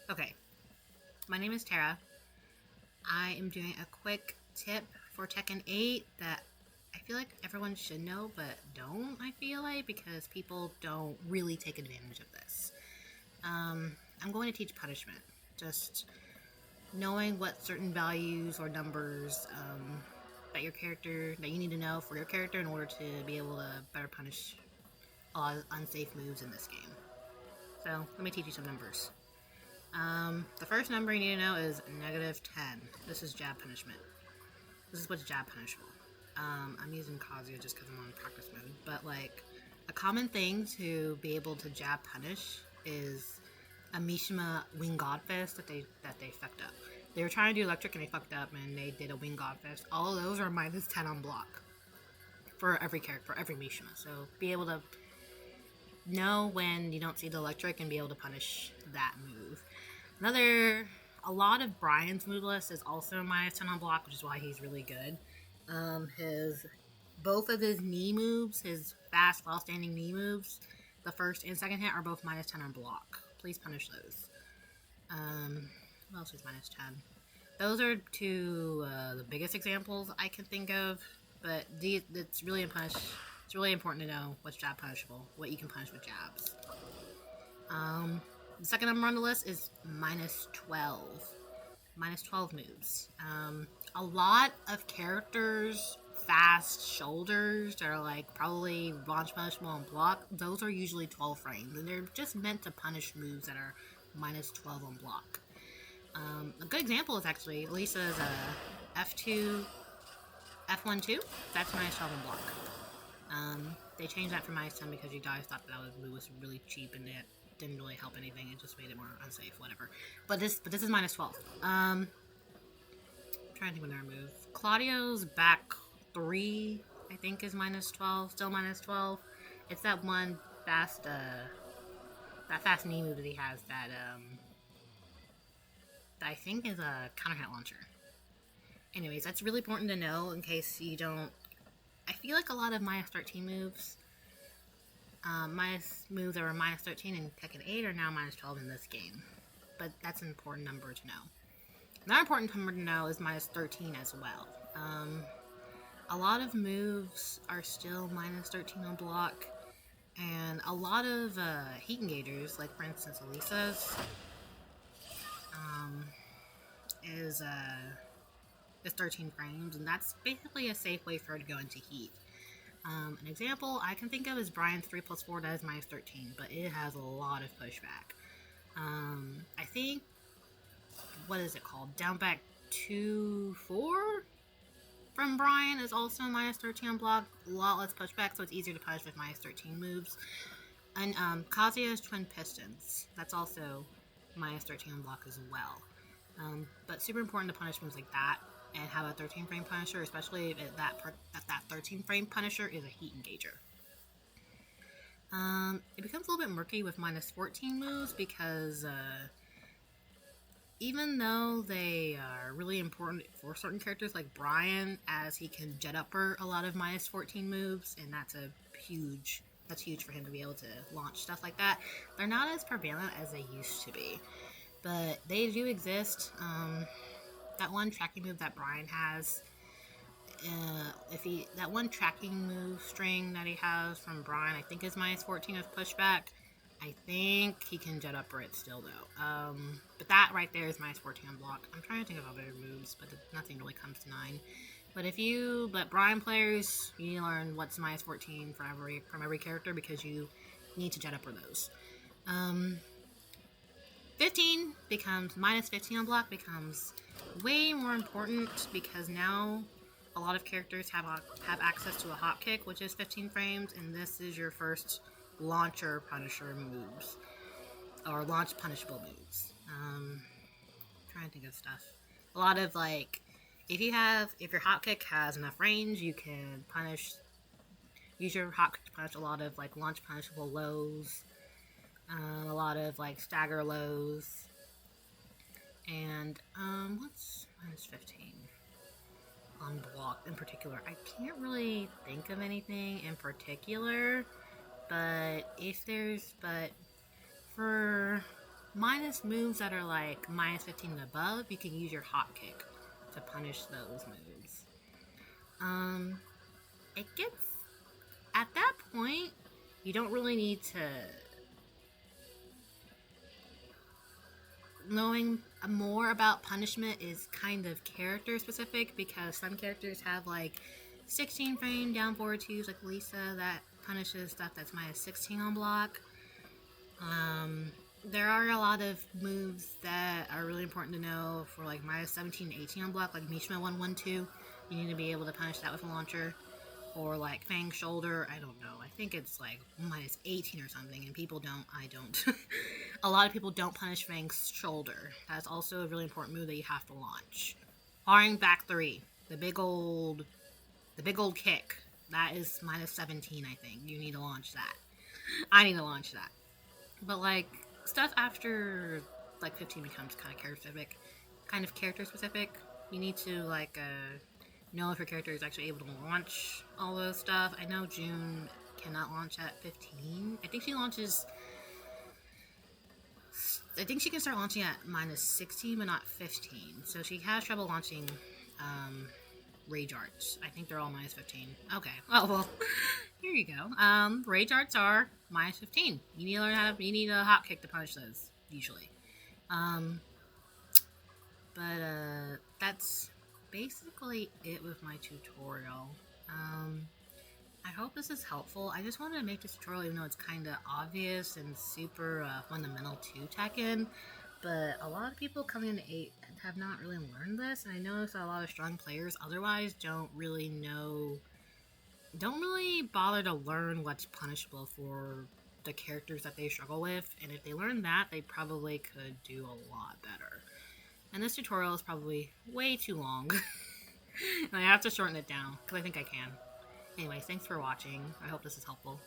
Okay, my name is Tara. I am doing a quick tip for Tekken 8 that I feel like everyone should know, but don't, I feel like, because people don't really take advantage of this. I'm going to teach punishment. Just knowing what certain values or numbers that you need to know for your character in order to be able to better punish unsafe moves in this game. So, let me teach you some numbers. The first number you need to know is -10. This is jab punishment. This is what's jab punishable. I'm using Kazuya just because I'm on practice mode, but like a common thing to be able to jab punish is a Mishima Wing God Fist that they fucked up. They were trying to do electric and they fucked up and they did a Wing God Fist. All of those are -10 on block for every character, for every Mishima. So be able to know when you don't see the electric and be able to punish that move. A lot of Brian's move list is also -10 on block, which is why he's really good. His both of his knee moves, his fast while standing knee moves, the first and second hit are both -10 on block. Please punish those. What else is -10? Those are the biggest examples I can think of, but it's really It's really important to know what's jab punishable, what you can punish with jabs. The second number on the list is -12. -12 moves. A lot of characters, fast shoulders that are like probably launch punishable and block, those are usually 12 frames, and they're just meant to punish moves that are -12 on block. A good example is actually Lisa's F2, F1-2. That's -12 on block. They changed that for -10 because you guys thought that was really cheap and it didn't really help anything. It just made it more unsafe, whatever. But this is -12. I'm trying to think of another move. Claudio's back 3, I think, is -12. Still -12. It's that one fast knee move that he has that I think is a counter hit launcher. Anyways, that's really important to know in case you don't. I feel like a lot of -13 moves, moves that were -13 in Tekken 8 are now -12 in this game. But that's an important number to know. Another important number to know is -13 as well. A lot of moves are still -13 on block, and a lot of heat engagers, like for instance Elisa's, is 13 frames, and that's basically a safe way for her to go into heat. An example I can think of is Brian's 3+4 that is -13, but it has a lot of pushback. I think, what is it called? Down back 2-4 from Brian is also -13 on block, a lot less pushback, so it's easier to punish with -13 moves. And Kazuya's Twin Pistons, that's also -13 on block as well. But super important to punish moves like that and have a 13 frame punisher, especially if that 13 frame punisher is a heat engager. It becomes a little bit murky with -14 moves because even though they are really important for certain characters like Brian, as he can jet upper a lot of -14 moves, and that's huge for him to be able to launch stuff like that, they're not as prevalent as they used to be. But they do exist. That one tracking move that Brian has, that one tracking move string that he has from Brian, I think is -14 with pushback. I think he can jet upper it still though. But that right there is -14 on block. I'm trying to think of other moves, but nothing really comes to mind. But Brian players, you need to learn what's -14 from every character because you need to jet upper those. 15 becomes -15 on block becomes way more important because now a lot of characters have access to a hop kick, which is 15 frames, and this is your first launcher punisher moves or launch punishable moves. Trying to think of stuff. A lot of like if your hop kick has enough range, you can use your hop kick to punish a lot of like launch punishable lows. A lot of like stagger lows, and what's -15 on block in particular? I can't really think of anything in particular, but for minus moves that are like minus 15 and above, you can use your hot kick to punish those moves. It gets, at that point, you don't really need to knowing more about punishment is kind of character specific, because some characters have like 16 frame down forward twos, like Lisa, that punishes stuff that's minus 16 on block. There are a lot of moves that are really important to know for like minus 17 and 18 on block, like Mishima 112. You need to be able to punish that with a launcher. Or like Fang Shoulder, I don't know. I think it's like minus 18 or something, and people don't. I don't. A lot of people don't punish Fang's Shoulder. That's also a really important move that you have to launch. Barring back 3, the big old kick. That is minus 17, I think. You need to launch that. I need to launch that. But like stuff after like 15 becomes kind of character specific. You need to like know if your character is actually able to launch all those stuff. I know June cannot launch at 15. I think she can start launching at minus 16, but not 15. So she has trouble launching Rage Arts. I think they're all minus 15. Okay. Oh, well, here you go. Rage Arts are minus 15. You need to learn you need a hot kick to punish those, usually. But that's basically it with my tutorial. I hope this is helpful. I just wanted to make this tutorial even though it's kind of obvious and super fundamental to Tekken, but a lot of people coming into 8 have not really learned this, and I notice that a lot of strong players otherwise don't really bother to learn what's punishable for the characters that they struggle with, and if they learn that, they probably could do a lot better. And this tutorial is probably way too long. And I have to shorten it down, because I think I can. Anyways, thanks for watching. I hope this is helpful.